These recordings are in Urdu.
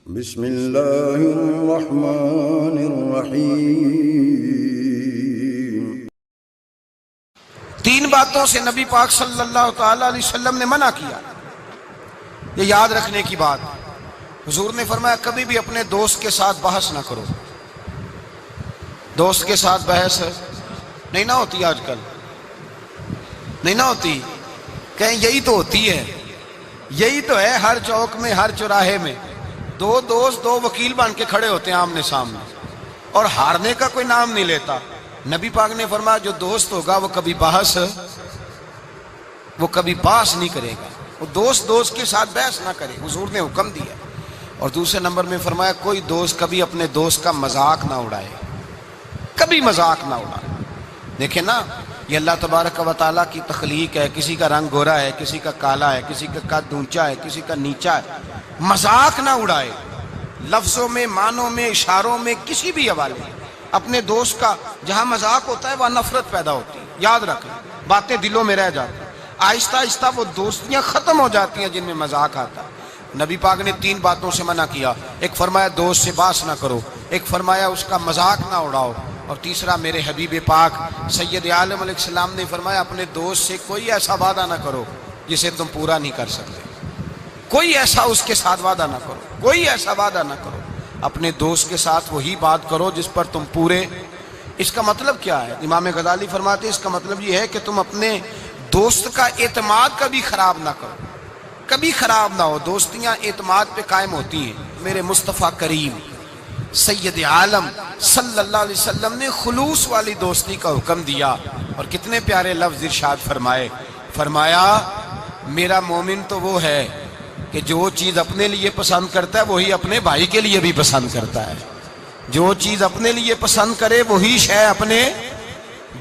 بسم اللہ الرحمن الرحیم۔ تین باتوں سے نبی پاک صلی اللہ تعالی علیہ وسلم نے منع کیا، یہ یاد رکھنے کی بات۔ حضور نے فرمایا کبھی بھی اپنے دوست کے ساتھ بحث نہ کرو۔ دوست کے ساتھ بحث نہیں نہ ہوتی، آج کل نہیں نہ ہوتی، کہیں یہی تو ہوتی ہے، یہی تو ہے ہر چوک میں، ہر چوراہے میں دو دوست دو وکیل بن کے کھڑے ہوتے ہیں آمنے سامنے، اور ہارنے کا کوئی نام نہیں لیتا۔ نبی پاک نے فرمایا جو دوست ہوگا وہ کبھی بحث نہیں کرے گا، وہ دوست کے ساتھ بحث نہ کرے، حضور نے حکم دیا۔ اور دوسرے نمبر میں فرمایا کوئی دوست کبھی اپنے دوست کا مذاق نہ اڑائے، کبھی مذاق نہ اڑائے۔ دیکھیں نا، یہ اللہ تبارک و تعالیٰ کی تخلیق ہے، کسی کا رنگ گورا ہے، کسی کا کالا ہے، کسی کا قد اونچا ہے، کسی کا نیچا ہے، مذاق نہ اڑائے، لفظوں میں، معنوں میں، اشاروں میں، کسی بھی حوالے۔ اپنے دوست کا جہاں مذاق ہوتا ہے وہاں نفرت پیدا ہوتی ہے، یاد رکھیں، باتیں دلوں میں رہ جاتی ہیں، آہستہ آہستہ وہ دوستیاں ختم ہو جاتی ہیں جن میں مذاق آتا ہے۔ نبی پاک نے تین باتوں سے منع کیا، ایک فرمایا دوست سے بحث نہ کرو، ایک فرمایا اس کا مذاق نہ اڑاؤ، اور تیسرا میرے حبیب پاک سید عالم علیہ السلام نے فرمایا اپنے دوست سے کوئی ایسا وعدہ نہ کرو جسے تم پورا نہیں کر سکتے، کوئی ایسا اس کے ساتھ وعدہ نہ کرو، کوئی ایسا وعدہ نہ کرو، اپنے دوست کے ساتھ وہی بات کرو جس پر تم پورے۔ اس کا مطلب کیا ہے؟ امام غزالی فرماتے ہیں اس کا مطلب یہ ہے کہ تم اپنے دوست کا اعتماد کبھی خراب نہ کرو، کبھی خراب نہ ہو۔ دوستیاں اعتماد پہ قائم ہوتی ہیں۔ میرے مصطفیٰ کریم سید عالم صلی اللہ علیہ وسلم نے خلوص والی دوستی کا حکم دیا، اور کتنے پیارے لفظ ارشاد فرمائے، فرمایا میرا مومن تو وہ ہے کہ جو چیز اپنے لیے پسند کرتا ہے وہی اپنے بھائی کے لیے بھی پسند کرتا ہے، جو چیز اپنے لیے پسند کرے وہی شے اپنے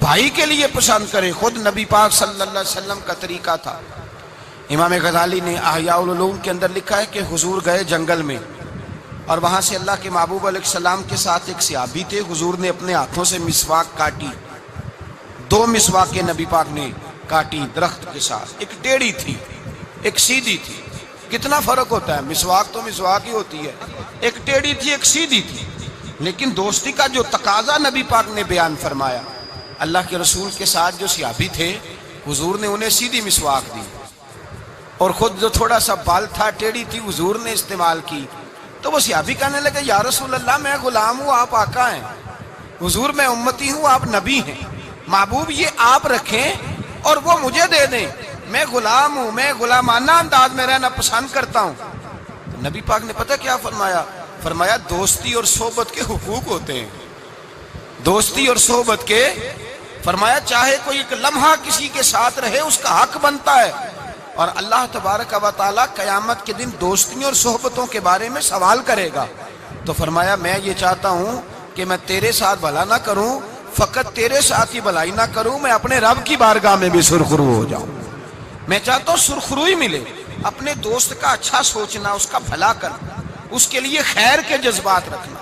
بھائی کے لیے پسند کرے۔ خود نبی پاک صلی اللہ علیہ وسلم کا طریقہ تھا۔ امام غزالی نے احیاء العلوم کے اندر لکھا ہے کہ حضور گئے جنگل میں، اور وہاں سے اللہ کے محبوب علیہ السلام کے ساتھ ایک صحابی تھے۔ حضور نے اپنے ہاتھوں سے مسواک کاٹی، دو مسواکیں نبی پاک نے کاٹی درخت کے ساتھ، ایک ٹیڑھی تھی ایک سیدھی تھی۔ کتنا فرق ہوتا ہے، مسواک تو مسواک ہی ہوتی ہے، ایک ٹیڑھی تھی ایک سیدھی تھی، لیکن دوستی کا جو تقاضا نبی پاک نے بیان فرمایا، اللہ کے رسول کے ساتھ جو صحابی تھے حضور نے انہیں سیدھی مسواک دی، اور خود جو تھوڑا سا بال تھا ٹیڑھی تھی حضور نے استعمال کی۔ تو وہ صحابی کہنے لگے یا رسول اللہ میں غلام ہوں آپ آقا ہیں، حضور میں امتی ہوں آپ نبی ہیں، محبوب یہ آپ رکھیں اور وہ مجھے دے دیں، میں غلام ہوں، میں غلامانہ انداز میں رہنا پسند کرتا ہوں۔ تو نبی پاک نے پتہ کیا فرمایا؟ فرمایا دوستی اور صحبت کے حقوق ہوتے ہیں، دوستی اور صحبت کے، فرمایا چاہے کوئی ایک لمحہ کسی کے ساتھ رہے اس کا حق بنتا ہے، اور اللہ تبارک و تعالیٰ قیامت کے دن دوستیوں اور صحبتوں کے بارے میں سوال کرے گا۔ تو فرمایا میں یہ چاہتا ہوں کہ میں تیرے ساتھ بھلا نہ کروں، فقط تیرے ساتھ ہی بھلائی نہ کروں، میں اپنے رب کی بارگاہ میں بھی سرخرو ہو جاؤں۔ میں چاہتا ہوں سرخروئی ملے، اپنے دوست کا اچھا سوچنا، اس کا بھلا کرنا، اس کے لیے خیر کے جذبات رکھنا،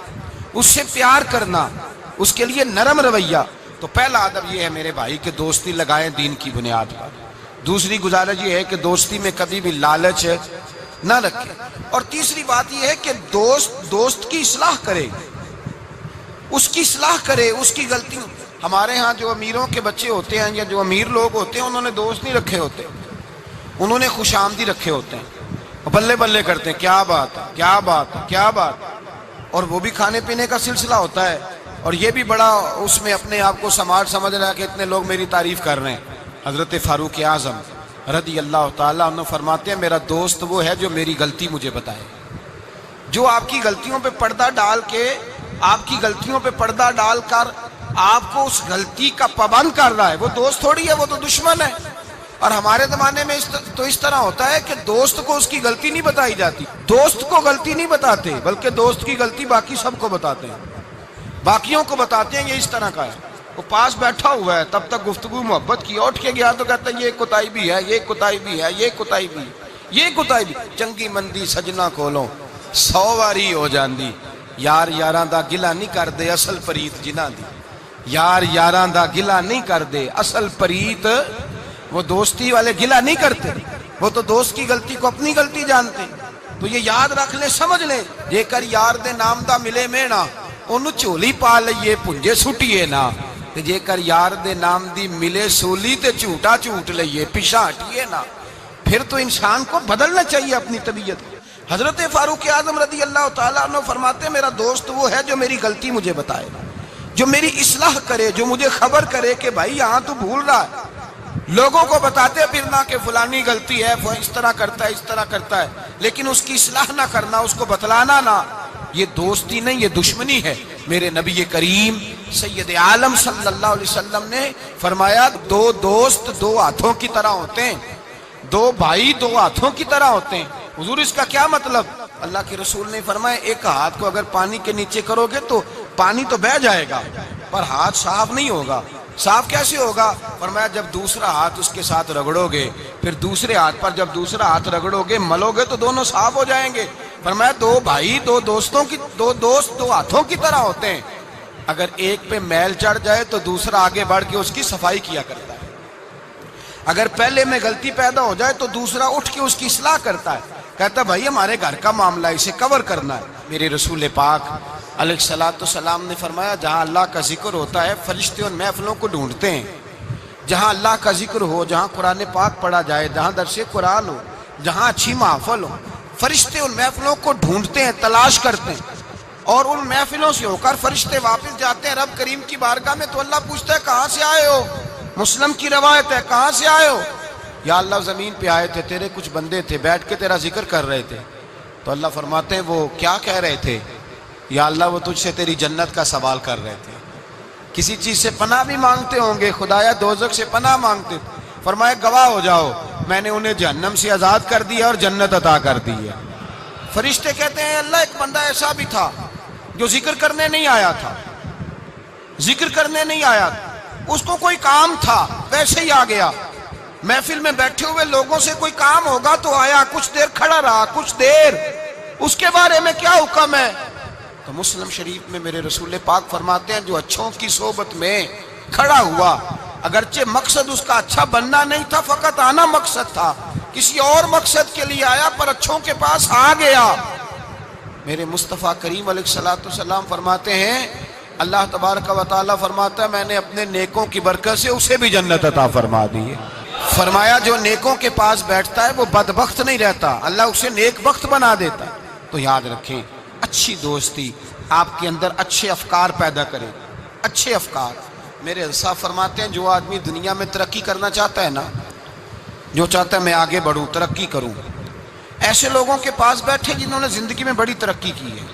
اس سے پیار کرنا، اس کے لیے نرم رویہ۔ تو پہلا ادب یہ ہے میرے بھائی کہ دوستی لگائیں دین کی بنیاد پر۔ دوسری گزارش یہ ہے کہ دوستی میں کبھی بھی لالچ نہ رکھے، اور تیسری بات یہ ہے کہ دوست کی اصلاح کرے، اس کی اصلاح کرے، اس کی غلطیوں۔ ہمارے ہاں جو امیروں کے بچے ہوتے ہیں یا جو امیر لوگ ہوتے ہیں انہوں نے دوست نہیں رکھے ہوتے، انہوں نے خوش آمدی رکھے ہوتے ہیں، بلے بلے کرتے ہیں کیا بات ہے کیا بات ہے کیا بات، اور وہ بھی کھانے پینے کا سلسلہ ہوتا ہے، اور یہ بھی بڑا اس میں اپنے آپ کو سماج سمجھ رہا ہے کہ اتنے لوگ میری تعریف کر رہے ہیں۔ حضرت فاروق اعظم رضی اللہ تعالیٰ عنہ فرماتے ہیں میرا دوست وہ ہے جو میری غلطی مجھے بتائے، جو آپ کی غلطیوں پہ پردہ ڈال کے، آپ کی غلطیوں پہ پردہ ڈال کر آپ کو اس غلطی کا پابند کر رہا ہے، وہ دوست تھوڑی ہے، وہ تو دشمن ہے۔ اور ہمارے زمانے میں تو اس طرح ہوتا ہے کہ دوست کو اس کی غلطی نہیں بتائی جاتی، دوست کو غلطی نہیں بتاتے بلکہ دوست کی غلطی باقی سب کو بتاتے ہیں، باقیوں کو بتاتے ہیں۔ یہ اس طرح کا ہے، وہ پاس بیٹھا ہوا ہے تب تک گفتگو محبت کی، اٹھ کے گیا تو کہتا ہے یہ کوتاہی بھی ہے، یہ کوتاہی بھی ہے، یہ کوتاہی بھی، یہ کوتاہی بھی۔ چنگی مندی سجنا کولوں 100 واری ہو جاندی، یار یاراں دا گلہ نہیں کر دے اصل پریت جنہاں دی، یار یاراں دا گلہ نہیں کر دے اصل پریت، وہ دوستی والے گلہ نہیں کرتے، وہ تو دوست کی غلطی کو اپنی غلطی جانتے۔ تو یہ یاد رکھ لیں، سمجھ لیں، جے کر یار دے نام دا ملے میں نا انہوں چولی پا لئیے پنجے سٹیے نا، جے کر یار دے نام دی ملے سولی تے جھوٹا جھوٹ لئیے پیشا ہٹیے نا۔ پھر تو انسان کو بدلنا چاہیے اپنی طبیعت۔ حضرت فاروق اعظم رضی اللہ تعالیٰ عنہ فرماتے ہیں میرا دوست وہ ہے جو میری غلطی مجھے بتائے، جو میری اصلاح کرے، جو مجھے خبر کرے کہ بھائی یہاں تو بھول رہا ہے، لوگوں کو بتاتے پھرنا کہ فلانی غلطی ہے، وہ اس طرح کرتا ہے، اس طرح کرتا ہے، لیکن اس کی اصلاح نہ کرنا، اس کو بتلانا نہ، یہ دوستی نہیں، یہ دشمنی ہے۔ میرے نبی کریم سید عالم صلی اللہ علیہ وسلم نے فرمایا دو دوست دو ہاتھوں کی طرح ہوتے ہیں، دو بھائی دو ہاتھوں کی طرح ہوتے ہیں۔ حضور اس کا کیا مطلب؟ اللہ کے رسول نے فرمایا ایک ہاتھ کو اگر پانی کے نیچے کرو گے تو پانی تو بہہ جائے گا پر ہاتھ صاف نہیں ہوگا۔ صاف کیسے ہوگا؟ فرمایا جب دوسرا ہاتھ اس کے ساتھ رگڑو گے، پھر دوسرے ہاتھ پر جب دوسرا ہاتھ رگڑو گے ملو گے تو دونوں صاف ہو جائیں گے۔ فرمایا دو بھائی دو دوست دو ہاتھوں کی طرح ہوتے ہیں، اگر ایک پہ میل چڑھ جائے تو دوسرا آگے بڑھ کے اس کی صفائی کیا کرتا ہے، اگر پہلے میں غلطی پیدا ہو جائے تو دوسرا اٹھ کے اس کی اصلاح کرتا ہے، کہتا بھائی ہمارے گھر کا معاملہ اسے کور کرنا ہے۔ میرے رسول پاک علیہ السلام نے فرمایا جہاں اللہ کا ذکر ہوتا ہے فرشتے ان محفلوں کو ڈھونڈتے ہیں، جہاں اللہ کا ذکر ہو، جہاں قرآن پاک پڑھا جائے، جہاں درس قرآن ہو، جہاں اچھی محفل ہو، فرشتے ان محفلوں کو ڈھونڈتے ہیں، تلاش کرتے ہیں، اور ان محفلوں سے ہو کر فرشتے واپس جاتے ہیں رب کریم کی بارگاہ میں، تو اللہ پوچھتا ہے کہاں سے آئے ہو؟ مسلم کی روایت ہے کہاں سے آئے ہو؟ یا اللہ زمین پہ آئے تھے، تیرے کچھ بندے تھے بیٹھ کے تیرا ذکر کر رہے تھے۔ تو اللہ فرماتے ہیں وہ کیا کہہ رہے تھے؟ یا اللہ وہ تجھ سے تیری جنت کا سوال کر رہے تھے، کسی چیز سے پناہ بھی مانگتے ہوں گے، خدایا دوزخ سے پناہ مانگتے تھے، فرمائے گواہ ہو جاؤ میں نے انہیں جہنم سے آزاد کر دیا اور جنت عطا کر دی ہے۔ فرشتے کہتے ہیں اللہ ایک بندہ ایسا بھی تھا جو ذکر کرنے نہیں آیا تھا، ذکر کرنے نہیں آیا تھا، اس کو کوئی کام تھا ویسے ہی آ گیا، محفل میں بیٹھے ہوئے لوگوں سے کوئی کام ہوگا تو آیا، کچھ دیر کھڑا رہا، کچھ دیر، اس کے بارے میں کیا حکم ہے؟ تو مسلم شریف میں میرے رسول پاک فرماتے ہیں جو اچھوں کی صحبت میں کھڑا ہوا، اگرچہ مقصد اس کا اچھا بننا نہیں تھا، فقط آنا مقصد تھا، کسی اور مقصد کے لیے آیا پر اچھوں کے پاس آ گیا۔ میرے مصطفیٰ کریم علیہ السلام فرماتے ہیں اللہ تبارک و تعالیٰ فرماتا ہے میں نے اپنے نیکوں کی برکت سے اسے بھی جنت عطا فرما دی ہے۔ فرمایا جو نیکوں کے پاس بیٹھتا ہے وہ بدبخت نہیں رہتا، اللہ اسے نیک بخت بنا دیتا ہے۔ تو یاد رکھیں اچھی دوستی آپ کے اندر اچھے افکار پیدا کرے، اچھے افکار۔ میرے صاحب فرماتے ہیں جو آدمی دنیا میں ترقی کرنا چاہتا ہے نا، جو چاہتا ہے میں آگے بڑھوں ترقی کروں، ایسے لوگوں کے پاس بیٹھے جنہوں نے زندگی میں بڑی ترقی کی ہے۔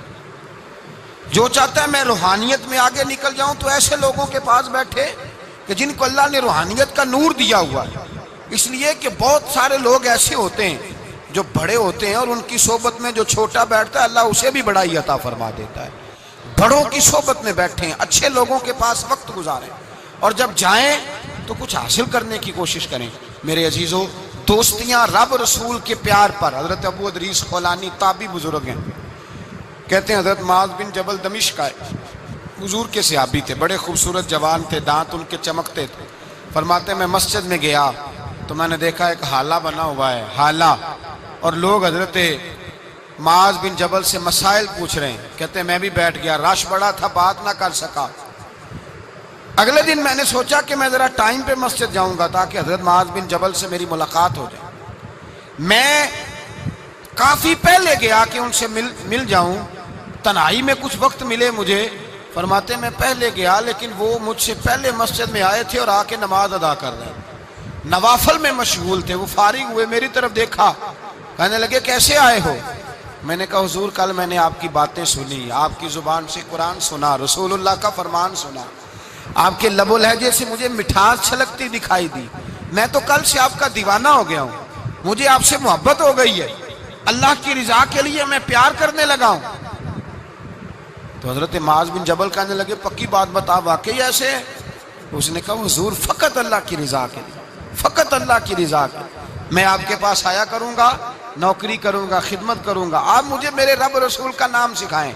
جو چاہتا ہے میں روحانیت میں آگے نکل جاؤں تو ایسے لوگوں کے پاس بیٹھے کہ جن کو اللہ نے روحانیت کا نور دیا ہوا ہے۔ اس لیے کہ بہت سارے لوگ ایسے ہوتے ہیں جو بڑے ہوتے ہیں اور ان کی صحبت میں جو چھوٹا بیٹھتا ہے اللہ اسے بھی بڑائی عطا فرما دیتا ہے۔ بڑوں کی صحبت میں بیٹھیں، اچھے لوگوں کے پاس وقت گزاریں، اور جب جائیں تو کچھ حاصل کرنے کی کوشش کریں۔ میرے عزیزو دوستیاں رب رسول کے پیار پر، حضرت ابو ادریس خولانی تابعی بزرگ ہیں، کہتے ہیں حضرت معاذ بن جبل دمشق آئے، حضور کے صحابی تھے، بڑے خوبصورت جوان تھے، دانت ان کے چمکتے تھے۔ فرماتے ہیں میں مسجد میں گیا تو میں نے دیکھا ایک حالہ بنا ہوا ہے، حالہ، اور لوگ حضرت معاذ بن جبل سے مسائل پوچھ رہے ہیں۔ کہتے ہیں میں بھی بیٹھ گیا، رش بڑا تھا بات نہ کر سکا۔ اگلے دن میں نے سوچا کہ میں ذرا ٹائم پہ مسجد جاؤں گا تاکہ حضرت معاذ بن جبل سے میری ملاقات ہو جائے۔ میں کافی پہلے گیا کہ ان سے مل جاؤں، تنہائی میں کچھ وقت ملے مجھے۔ فرماتے میں پہلے گیا لیکن وہ مجھ سے پہلے مسجد میں آئے تھے اور آ کے نماز ادا کر رہے ہیں، نوافل میں مشغول تھے۔ وہ فارغ ہوئے میری طرف دیکھا، کہنے لگے کیسے آئے ہو؟ میں نے کہا حضور کل میں نے آپ کی باتیں سنی، آپ کی زبان سے قرآن سنا، رسول اللہ کا فرمان سنا، آپ کے لب و لہجے سے مجھے مٹھاس چھلکتی دکھائی دی، میں تو کل سے آپ کا دیوانہ ہو گیا ہوں، مجھے آپ سے محبت ہو گئی ہے، اللہ کی رضا کے لیے میں پیار کرنے لگا ہوں۔ تو حضرت معاذ بن جبل کہنے لگے پکی بات بتا واقعی ایسے ہے؟ اس نے کہا حضور فقط اللہ کی رضا کے لیے، فقط اللہ کی رضا کے لیے میں آپ کے پاس آیا کروں گا، نوکری کروں گا، خدمت کروں گا، آپ مجھے میرے رب رسول کا نام سکھائیں۔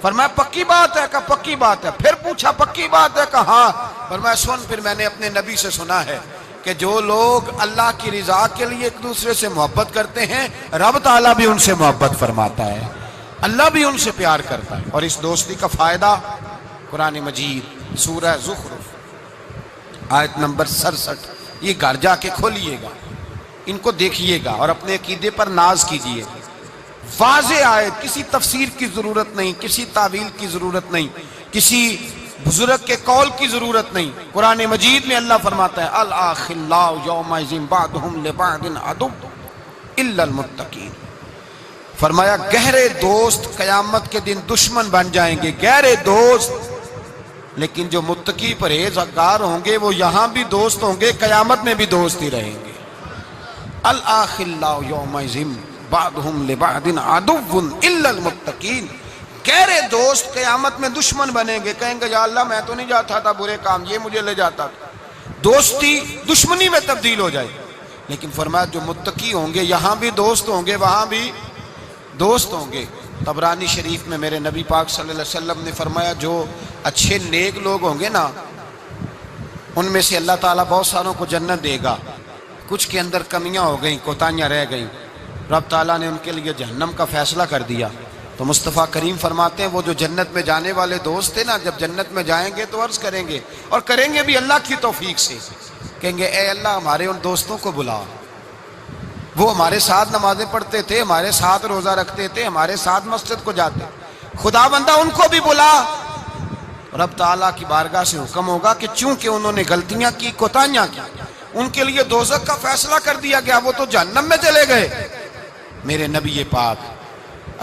فرمایا پکی بات ہے؟ کہا پکی بات ہے۔ پھر پوچھا پکی بات ہے؟ کہا ہاں۔ فرمایا سن، پھر میں نے اپنے نبی سے سنا ہے کہ جو لوگ اللہ کی رضا کے لیے ایک دوسرے سے محبت کرتے ہیں رب تعالیٰ بھی ان سے محبت فرماتا ہے، اللہ بھی ان سے پیار کرتا ہے۔ اور اس دوستی کا فائدہ قرآن مجید سورہ زخرف آیت نمبر 67، یہ گھر جا کے کھولیے گا، ان کو دیکھیے گا اور اپنے عقیدے پر ناز کیجیے گا۔ واضح آیت، کسی تفسیر کی ضرورت نہیں، کسی تعویل کی ضرورت نہیں، کسی بزرگ کے قول کی ضرورت نہیں۔ قرآن مجید میں اللہ فرماتا ہے الأخلاء یومئذ بعضهم لبعض عدو الا المتقین، فرمایا گہرے دوست قیامت کے دن دشمن بن جائیں گے، گہرے دوست، لیکن جو متقی پرہیزگار ہوں گے وہ یہاں بھی دوست ہوں گے، قیامت میں بھی دوست ہی رہیں گے۔ الأخلاء یومئذ بعضهم لبعض عدو الا المتقین، گہرے دوست قیامت میں دشمن بنیں گے، کہیں گے یا اللہ میں تو نہیں جاتا تھا برے کام، یہ مجھے لے جاتا تھا، دوستی دشمنی میں تبدیل ہو جائے۔ لیکن فرمایا جو متقی ہوں گے یہاں بھی دوست ہوں گے، وہاں بھی دوست ہوں گے۔ طبرانی شریف میں میرے نبی پاک صلی اللہ علیہ وسلم نے فرمایا جو اچھے نیک لوگ ہوں گے نا، ان میں سے اللہ تعالیٰ بہت ساروں کو جنت دے گا، کچھ کے اندر کمیاں ہو گئیں، کوتاہیاں رہ گئیں، رب تعالیٰ نے ان کے لیے جہنم کا فیصلہ کر دیا۔ تو مصطفیٰ کریم فرماتے ہیں وہ جو جنت میں جانے والے دوست تھے نا، جب جنت میں جائیں گے تو عرض کریں گے، اور کریں گے بھی اللہ کی توفیق سے، کہیں گے اے اللہ ہمارے ان دوستوں کو بلا، وہ ہمارے ساتھ نمازیں پڑھتے تھے، ہمارے ساتھ روزہ رکھتے تھے، ہمارے ساتھ مسجد کو جاتے، خدا بندہ ان کو بھی بلا۔ رب تعالیٰ کی بارگاہ سے حکم ہوگا کہ چونکہ انہوں نے غلطیاں کی، کوتاہیاں کی، ان کے لیے دوزخ کا فیصلہ کر دیا گیا، وہ تو جہنم میں چلے گئے۔ میرے نبی پاک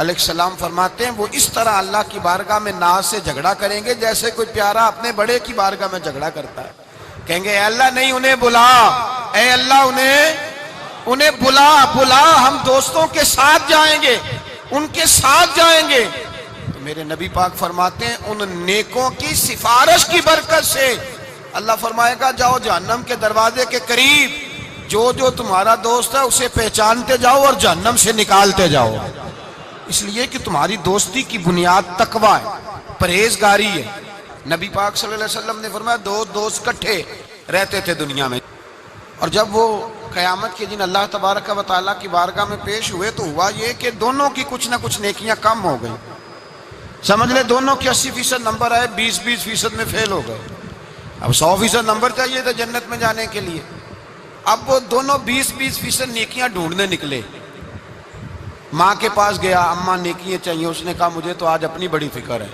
علیہ السلام فرماتے ہیں وہ اس طرح اللہ کی بارگاہ میں ناز سے جھگڑا کریں گے جیسے کوئی پیارا اپنے بڑے کی بارگاہ میں جھگڑا کرتا ہے، کہیں گے اے اللہ نہیں انہیں بلا، اے اللہ انہیں بلا، ہم دوستوں کے ساتھ جائیں گے، ان کے ساتھ جائیں گے۔ تو میرے نبی پاک فرماتے ہیں ان نیکوں کی سفارش کی برکت سے اللہ فرمائے گا جاؤ جہنم کے دروازے کے قریب، جو تمہارا دوست ہے اسے پہچانتے جاؤ اور جہنم سے نکالتے جاؤ، اس لیے کہ تمہاری دوستی کی بنیاد تقوی ہے، پرہیزگاری ہے۔ نبی پاک صلی اللہ علیہ وسلم نے فرمایا دو دوست کٹھے رہتے تھے دنیا میں، اور جب وہ قیامت کے دن اللہ تبارک و تعالیٰ کی بارگاہ میں پیش ہوئے تو ہوا یہ کہ دونوں کی کچھ نہ کچھ نیکیاں کم ہو گئیں، سمجھ لیں دونوں کے 80% نمبر آئے، 20% میں فیل ہو گئے۔ اب 100% نمبر چاہیے تھا جنت میں جانے کے لیے، اب وہ دونوں 20% نیکیاں ڈھونڈنے نکلے۔ ماں کے پاس گیا، اماں نیکیاں چاہیے، اس نے کہا مجھے تو آج اپنی بڑی فکر ہے۔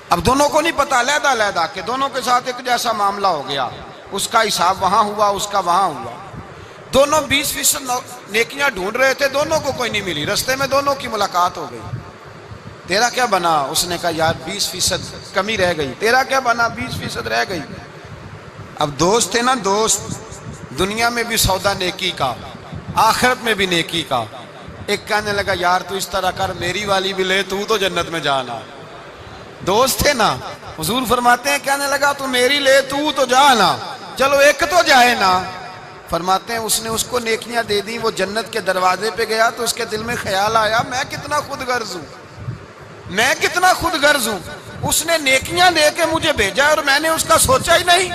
اب دونوں کو نہیں پتا، علیحدہ کہ دونوں کے ساتھ ایک جیسا معاملہ ہو گیا، اس کا حساب وہاں ہوا، اس کا وہاں ہوا، دونوں 20% نیکیاں ڈھونڈ رہے تھے، دونوں کو کوئی نہیں ملی، رستے میں دونوں کی ملاقات ہو گئی۔ تیرا کیا بنا؟ اس نے کہا یار 20% کمی رہ گئی۔ تیرا کیا بنا؟ 20% رہ گئی۔ اب دوست تھے نا، دوست دنیا میں بھی سودا نیکی کا، آخرت میں بھی نیکی کا۔ ایک کہنے لگا یار تو اس طرح کر، میری والی بھی لے، تو جنت میں جانا۔ دوست تھے نا، حضور فرماتے ہیں کہنے لگا تو میری لے، تو جانا، چلو ایک تو جائے نا۔ فرماتے ہیں اس نے اس کو نیکیاں دے دی، وہ جنت کے دروازے پہ گیا تو اس کے دل میں خیال آیا میں کتنا خود غرض ہوں، میں کتنا خود غرض ہوں، اس نے نیکیاں دے کے مجھے بھیجا اور میں نے اس کا سوچا ہی نہیں۔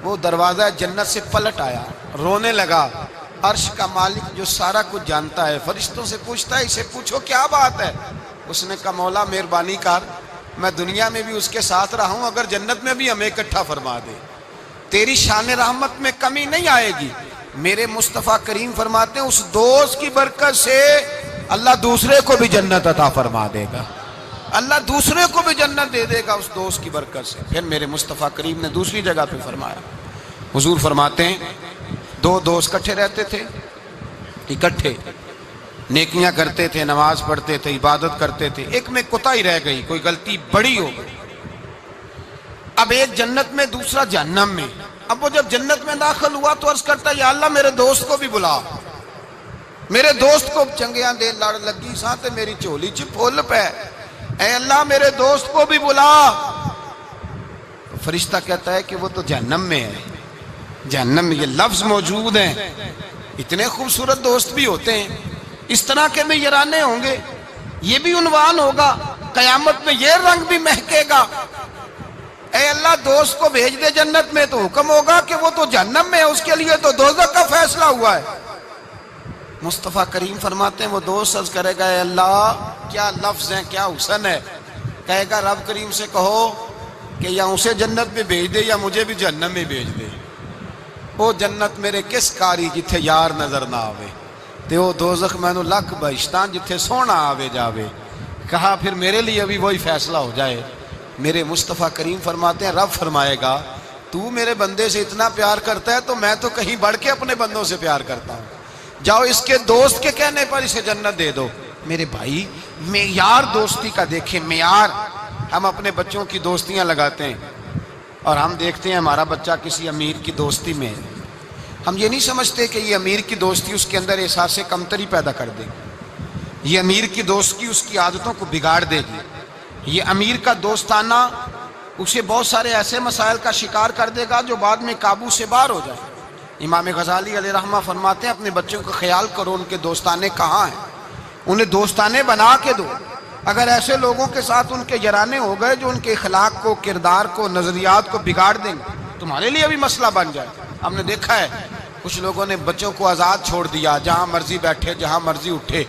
وہ دروازہ جنت سے پلٹ آیا، رونے لگا۔ عرش کا مالک جو سارا کچھ جانتا ہے فرشتوں سے پوچھتا ہے اسے پوچھو کیا بات ہے؟ اس نے کہا مولا مہربانی کر، میں دنیا میں بھی اس کے ساتھ رہا ہوں، اگر جنت میں بھی ہمیں اکٹھا فرما دے، تیری شان رحمت میں کمی نہیں آئے گی۔ میرے مصطفیٰ کریم فرماتے ہیں اس دوست کی برکت سے اللہ دوسرے کو بھی جنت عطا فرما دے گا، اللہ دوسرے کو بھی جنت دے دے گا اس دوست کی برکت سے۔ پھر میرے مصطفیٰ کریم نے دوسری جگہ پہ فرمایا، حضور فرماتے ہیں دو دوست کٹھے رہتے تھے، اکٹھے نیکیاں کرتے تھے، نماز پڑھتے تھے، عبادت کرتے تھے، ایک میں کوتاہی رہ گئی، کوئی غلطی بڑی ہو گئی۔ اب ایک جنت میں، دوسرا جہنم میں۔ اب وہ جب جنت میں داخل ہوا تو عرض کرتا یا اللہ میرے دوست کو بھی بلا، میرے دوست کو چنگیاں دے لڑ لگی ساتھ میری چولی چ پھول پہ، اے اللہ میرے دوست کو بھی بلا۔ تو فرشتہ کہتا ہے کہ وہ تو جہنم میں ہے، جہنم میں یہ لفظ موجود ہیں۔ اتنے خوبصورت دوست بھی ہوتے ہیں، اس طرح کے میں یارانے ہوں گے، یہ بھی عنوان ہوگا، قیامت میں یہ رنگ بھی مہکے گا۔ اے اللہ دوست کو بھیج دے جنت میں، تو حکم ہوگا کہ وہ تو جہنم میں ہے، اس کے لیے تو دوزخ کا فیصلہ ہوا ہے۔ مصطفیٰ کریم فرماتے ہیں وہ دوست عرض کرے گا اے اللہ کیا لفظ ہیں، کیا حسن ہے، کہے گا رب کریم سے کہو کہ یا اسے جنت میں بھیج دے یا مجھے بھی جہنم میں بھیج دے۔ وہ جنت میرے کس کاری جتھے یار نظر نہ آوے، تے وہ دوزخ مینوں لکھ بہشتاں جتھے سونا آوے جاوے۔ کہا پھر میرے لیے بھی وہی فیصلہ ہو جائے۔ میرے مصطفیٰ کریم فرماتے ہیں رب فرمائے گا تو میرے بندے سے اتنا پیار کرتا ہے تو میں تو کہیں بڑھ کے اپنے بندوں سے پیار کرتا ہوں، جاؤ اس کے دوست کے کہنے پر اسے جنت دے دو۔ میرے بھائی معیار دوستی کا دیکھیں، معیار۔ ہم اپنے بچوں کی دوستیاں لگاتے ہیں اور ہم دیکھتے ہیں ہمارا بچہ کسی امیر کی دوستی میں ہے، ہم یہ نہیں سمجھتے کہ یہ امیر کی دوستی اس کے اندر احساس کمتری پیدا کر دے گی، یہ امیر کی دوستی اس کی عادتوں کو بگاڑ دے گی، یہ امیر کا دوستانہ اسے بہت سارے ایسے مسائل کا شکار کر دے گا جو بعد میں قابو سے باہر ہو جائے۔ امام غزالی علیہ رحمہ فرماتے ہیں اپنے بچوں کا خیال کرو ان کے دوستانے کہاں ہیں، انہیں دوستانے بنا کے دو۔ اگر ایسے لوگوں کے ساتھ ان کے یارانے ہو گئے جو ان کے اخلاق کو، کردار کو، نظریات کو بگاڑ دیں گے، تمہارے لیے بھی مسئلہ بن جائے۔ ہم نے دیکھا ہے کچھ لوگوں نے بچوں کو آزاد چھوڑ دیا، جہاں مرضی بیٹھے جہاں مرضی اٹھے،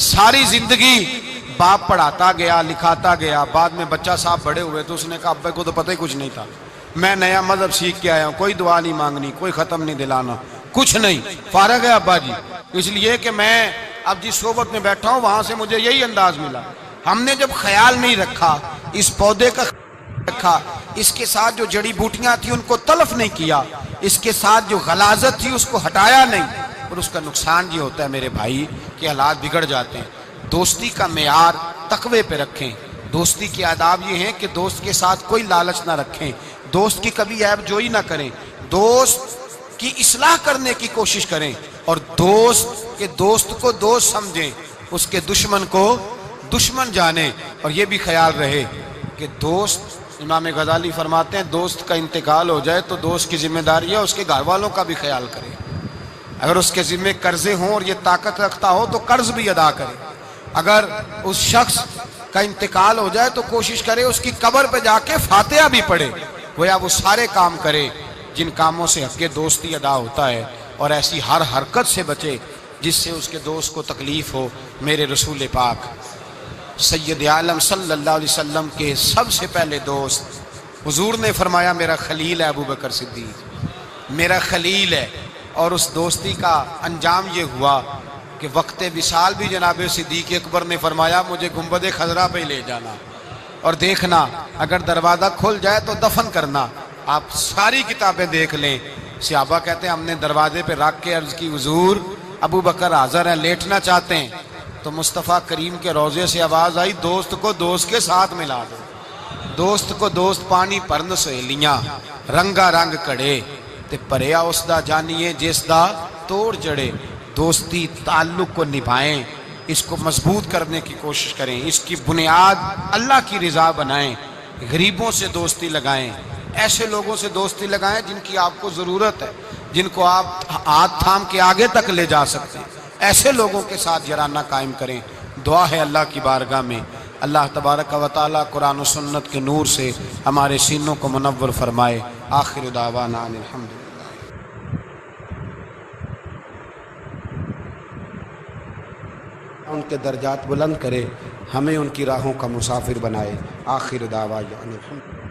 ساری زندگی باپ پڑھاتا گیا لکھاتا گیا، بعد میں بچہ صاحب بڑے ہوئے تو اس نے کہا ابا کو تو پتہ ہی کچھ نہیں تھا، میں نیا مذہب سیکھ کے آیا ہوں، کوئی دعا نہیں مانگنی، کوئی ختم نہیں دلانا، کچھ نہیں، فارغ ہے ابا جی، اس لیے کہ میں اب جس صحبت میں بیٹھا ہوں وہاں سے مجھے یہی انداز ملا۔ ہم نے جب خیال نہیں رکھا اس پودے کا رکھا، اس کے ساتھ جو جڑی بوٹیاں تھیں ان کو تلف نہیں کیا، اس کے ساتھ جو غلاظت تھی اس کو ہٹایا نہیں، اور اس کا نقصان یہ ہوتا ہے میرے بھائی کہ حالات بگڑ جاتے ہیں۔ دوستی کا معیار تقوی پہ رکھیں، دوستی کے آداب یہ ہیں کہ دوست کے ساتھ کوئی لالچ نہ رکھیں، دوست کی کبھی عیب جوئی نہ کریں، دوست کی اصلاح کرنے کی کوشش کریں، اور دوست کو دوست سمجھیں، اس کے دشمن کو دشمن جانیں۔ اور یہ بھی خیال رہے کہ دوست، امام غزالی فرماتے ہیں دوست کا انتقال ہو جائے تو دوست کی ذمہ داری ہے اس کے گھر والوں کا بھی خیال کرے، اگر اس کے ذمہ قرضے ہوں اور یہ طاقت رکھتا ہو تو قرض بھی ادا کرے، اگر اس شخص کا انتقال ہو جائے تو کوشش کرے اس کی قبر پہ جا کے فاتحہ بھی پڑھے، گویا وہ سارے کام کرے جن کاموں سے حق دوستی ادا ہوتا ہے، اور ایسی ہر حرکت سے بچے جس سے اس کے دوست کو تکلیف ہو۔ میرے رسول پاک سید عالم صلی اللہ علیہ وسلم کے سب سے پہلے دوست، حضور نے فرمایا میرا خلیل ہے ابو بکر صدیق، میرا خلیل ہے، اور اس دوستی کا انجام یہ ہوا کہ وقت وصال بھی جناب صدیق اکبر نے فرمایا مجھے گنبد خضرا پہ لے جانا اور دیکھنا اگر دروازہ کھل جائے تو دفن کرنا۔ آپ ساری کتابیں دیکھ لیں، صحابہ کہتے ہیں ہم نے دروازے پہ رکھ کے عرض کی حضور ابو بکر حاضر ہیں، لیٹنا چاہتے ہیں، تو مصطفیٰ کریم کے روضے سے آواز آئی دوست کو دوست کے ساتھ ملا دو، دوست کو دوست پانی پرن سہیلیاں، رنگا رنگ کڑے تے پریا اس دا جانیے جس دا توڑ جڑے۔ دوستی تعلق کو نبھائیں، اس کو مضبوط کرنے کی کوشش کریں، اس کی بنیاد اللہ کی رضا بنائیں، غریبوں سے دوستی لگائیں، ایسے لوگوں سے دوستی لگائیں جن کی آپ کو ضرورت ہے، جن کو آپ ہاتھ تھام کے آگے تک لے جا سکتے ہیں، ایسے لوگوں کے ساتھ یارانہ قائم کریں۔ دعا ہے اللہ کی بارگاہ میں اللہ تبارک و تعالیٰ قرآن و سنت کے نور سے ہمارے سینوں کو منور فرمائے۔ آخر دعوانا ان الحمد للہ۔ ان کے درجات بلند کرے، ہمیں ان کی راہوں کا مسافر بنائے۔ آخر دعوانا ان الحمد للہ۔